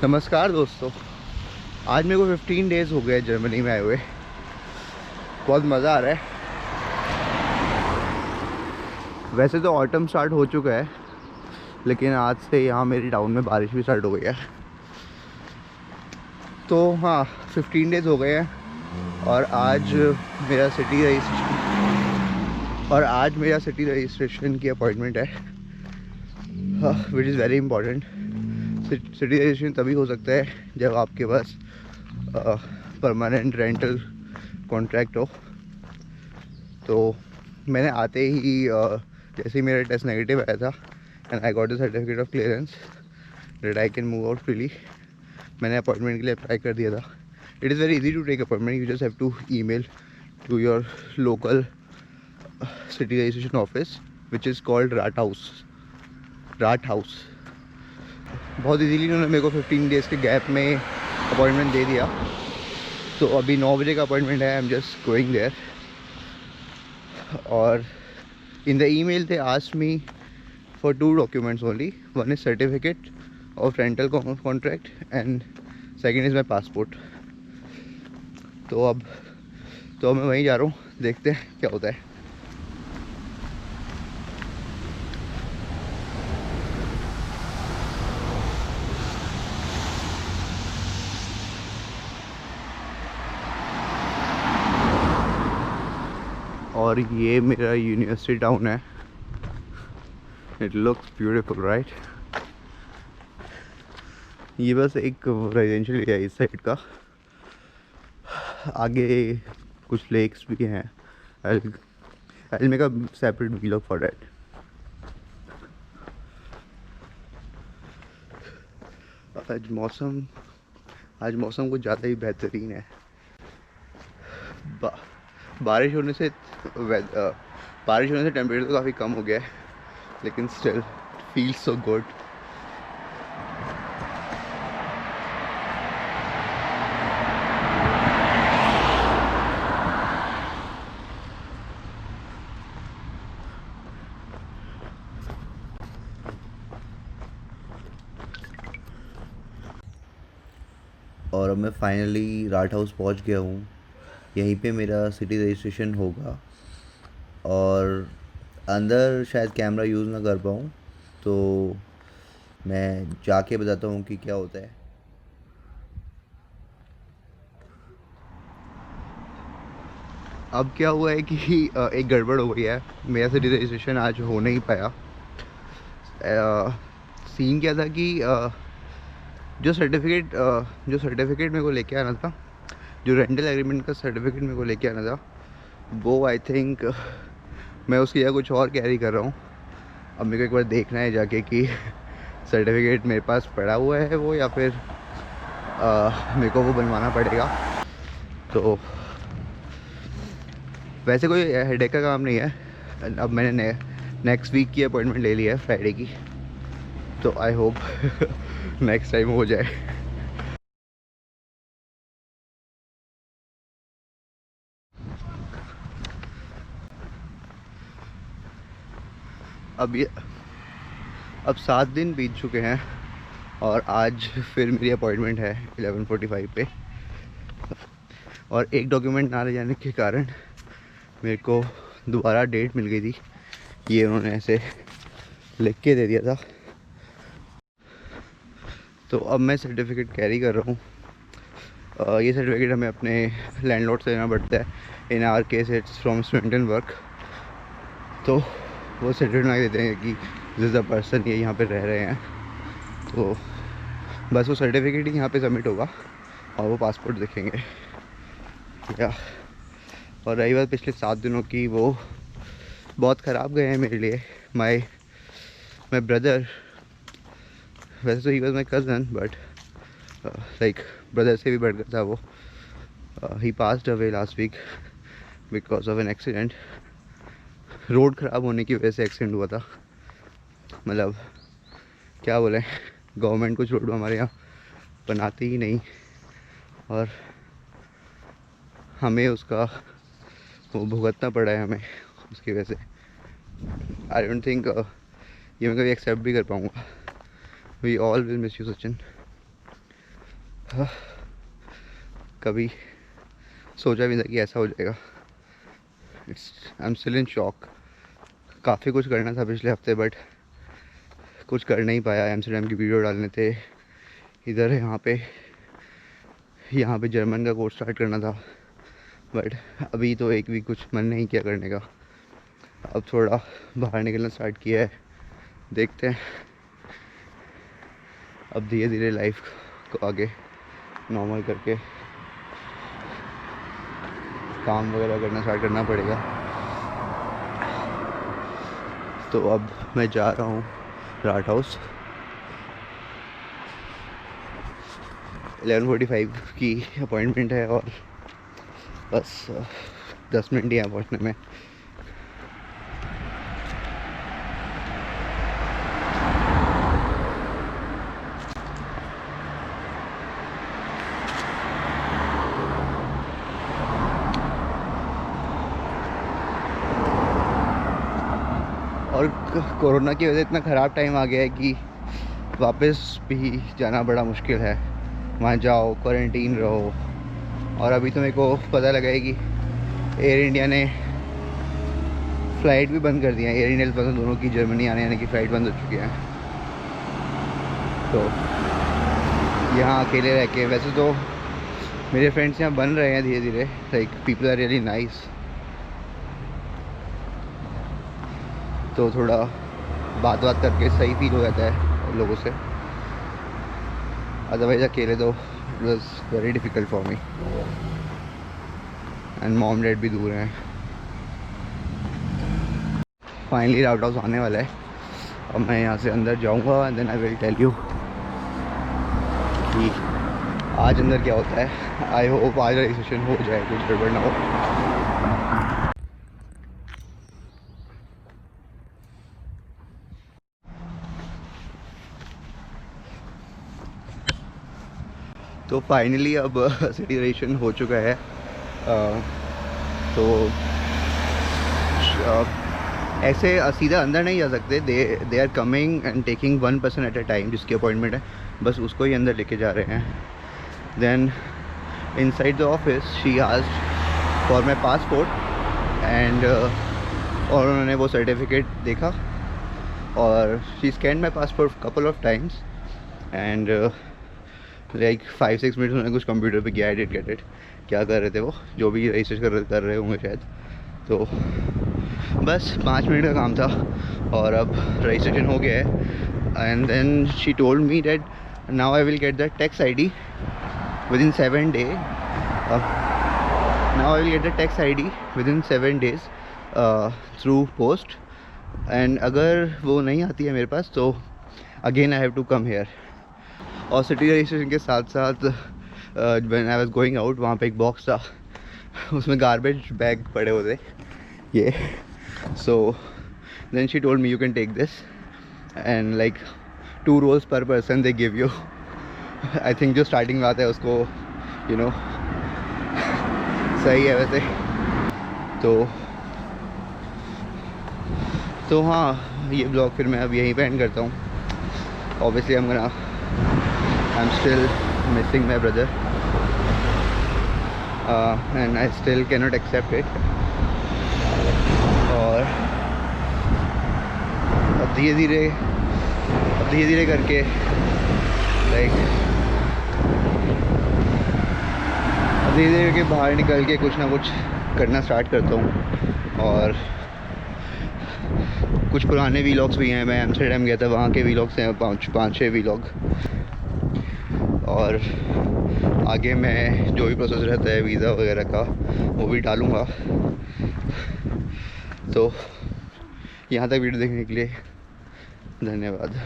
नमस्कार दोस्तों। आज मेरे को 15 डेज़ हो गए जर्मनी में आए हुए। बहुत मज़ा आ रहा है। वैसे तो ऑटम स्टार्ट हो चुका है, लेकिन आज से यहाँ मेरी टाउन में बारिश भी स्टार्ट हो गई है। तो हाँ, 15 डेज़ हो गए हैं और मेरा सिटी रजिस्ट्रेशन की अपॉइंटमेंट है, which is very important. City registration तभी हो सकता है जब आपके पास परमानेंट रेंटल कॉन्ट्रैक्ट हो। तो मैंने आते ही जैसे ही मेरा टेस्ट नेगेटिव आया था and I got the certificate of clearance that I can move out freely, मैंने अपॉइंटमेंट के लिए अप्लाई कर दिया था। It is very easy to take appointment. You just have to email to your local city registration office which is called Rathaus. बहुत easily उन्होंने मेरे को 15 डेज़ के गैप में अपॉइंटमेंट दे दिया। तो अभी 9 बजे का अपॉइंटमेंट है। I am just going there. और in the email they asked me for 2 documents only. One is certificate of rental contract and second is my passport. तो अब मैं वहीं जा रहा हूँ, देखते हैं क्या होता है। और ये मेरा यूनिवर्सिटी टाउन है। It looks beautiful right. ये बस एक रेजिडेंशियल एरिया है इस साइड का। आगे कुछ लेक्स भी हैं। I'll make a separate vlog for that. आज मौसम कुछ ज़्यादा ही बेहतरीन है। बा, बारिश होने से टेम्परेचर तो काफ़ी कम हो गया है, लेकिन स्टिल फील्स सो गुड। और अब मैं फाइनली राट हाउस पहुंच गया हूँ। यहीं पे मेरा सिटी रजिस्ट्रेशन होगा और अंदर शायद कैमरा यूज़ ना कर पाऊँ, तो मैं जाके बताता हूँ कि क्या होता है। अब क्या हुआ है कि एक गड़बड़ हो गई है। मेरा सिटी रजिस्ट्रेशन आज हो नहीं पाया। सीन क्या था कि जो सर्टिफिकेट मेरे को लेके आना था, जो रेंटल एग्रीमेंट का सर्टिफिकेट मेरे को लेके आना था, वो आई थिंक मैं उसकी जगह कुछ और कैरी कर रहा हूँ। अब मेरे को एक बार देखना है जाके कि सर्टिफिकेट मेरे पास पड़ा हुआ है वो, या फिर मेरे को वो बनवाना पड़ेगा। तो वैसे कोई हेडेक का काम नहीं है। अब मैंने नेक्स्ट वीक की अपॉइंटमेंट ले ली है, फ्राइडे की। तो आई होप नेक्स्ट टाइम हो जाए। अब 7 दिन बीत चुके हैं और आज फिर मेरी अपॉइंटमेंट है 11:45 पे। और एक डॉक्यूमेंट ना ले जाने के कारण मेरे को दोबारा डेट मिल गई थी। ये उन्होंने ऐसे लिख के दे दिया था। तो अब मैं सर्टिफिकेट कैरी कर रहा हूँ। ये सर्टिफिकेट हमें अपने लैंडलॉर्ड से लेना पड़ता है। In our case it's from student work. तो वो सर्टिफिकेट बना देते हैं कि दिस द पर्सन ये यहाँ पे रह रहे हैं। तो बस वो सर्टिफिकेट ही यहाँ पे सबमिट होगा और वो पासपोर्ट दिखेंगे। या और रही बात पिछले 7 दिनों की, वो बहुत ख़राब गए हैं मेरे लिए। माई ब्रदर, वैसे तो he was my cousin, but like brother से भी बढ़कर था वो। He passed away last week because of an accident. Road ख़राब होने की वजह से एक्सीडेंट हुआ था। मतलब क्या बोलें, गवर्नमेंट कुछ रोड हमारे यहाँ बनाती ही नहीं और हमें उसका वो भुगतना पड़ा है हमें उसकी वजह से। आई डोंट थिंक ये मैं कभी एक्सेप्ट भी कर पाऊँगा। We all will miss you Sachin. कभी सोचा भी था कि ऐसा हो जाएगा। I am still in shock. काफ़ी कुछ करना था पिछले हफ्ते बट कुछ कर नहीं पाया। एम्स्टर्डम की वीडियो डालने थे, इधर यहाँ पे जर्मन का कोर्स स्टार्ट करना था बट अभी तो एक भी कुछ मन नहीं किया करने का। अब थोड़ा बाहर निकलना स्टार्ट किया है, देखते हैं। अब धीरे धीरे लाइफ को आगे नॉर्मल करके काम वगैरह करना स्टार्ट करना पड़ेगा। तो अब मैं जा रहा हूँ राट हाउस। 11:45 की अपॉइंटमेंट है और बस 10 मिनट ही है पहुँचने में। और कोरोना की वजह से इतना ख़राब टाइम आ गया है कि वापस भी जाना बड़ा मुश्किल है। वहाँ जाओ, क्वारंटीन रहो। और अभी तो मेरे को पता लगा है कि एयर इंडिया ने फ़्लाइट भी बंद कर दिया है। एयर इंडिया पसंद दोनों की जर्मनी आने की फ़्लाइट बंद हो चुकी है। तो यहाँ अकेले रह के, वैसे तो मेरे फ्रेंड्स यहाँ बन रहे हैं धीरे धीरे, like people are really nice. तो थोड़ा बात करके सही फील हो जाता है लोगों से। अदरवाइज अकेले तो it was very difficult for me. And mom dad भी दूर हैं। फाइनली राउट हाउस आने वाला है। अब मैं यहाँ से अंदर जाऊँगा and then I will tell you कि आज अंदर क्या होता है। आई होप आज रजिस्ट्रेशन हो जाए, कुछ गड़बड़ ना हो। तो फाइनली अब सिटी रजिस्ट्रेशन हो चुका है। तो ऐसे सीधा अंदर नहीं जा सकते। They are coming and taking 1 person at a time, जिसकी अपॉइंटमेंट है बस उसको ही अंदर लेके जा रहे हैं। Then inside the office she asked for my passport and और उन्होंने वो सर्टिफिकेट देखा और she scan my passport couple of times and like 5-6 minutes उन्होंने कुछ कंप्यूटर पे किया। I did get it. क्या कर रहे थे वो, जो भी रजिस्टर कर रहे होंगे शायद। तो बस 5 मिनट का काम था और अब रजिस्ट्रेशन हो गया है। And then she told me that now I will get the tax ID within 7 days. Now I will get the tax ID within 7 days through post. And अगर वो नहीं आती है मेरे पास तो again I have to come here. और city registration के साथ साथ when I was going out, वहाँ पे एक बॉक्स था, उसमें गार्बेज बैग पड़े होते ये। So then she told me you can take this and like 2 rolls per person they give you. I think जो स्टार्टिंग में आता है उसको यू नो सही है वैसे। तो हाँ, ये ब्लॉग फिर मैं अब यहीं पे एंड करता हूँ। Obviously I am still missing my brother and I still can not accept it. और अब धीरे धीरे करके लाइक धीरे धीरे करके बाहर निकल के कुछ ना कुछ करना स्टार्ट करता हूँ। और कुछ पुराने वीलॉग्स भी हैं। मैं एम्स्टर्डम गया था, वहाँ के वीलॉग्स हैं 5-6 वीलॉग। और आगे मैं जो भी प्रोसेस रहता है वीज़ा वगैरह का वो भी डालूँगा। तो यहाँ तक वीडियो देखने के लिए धन्यवाद।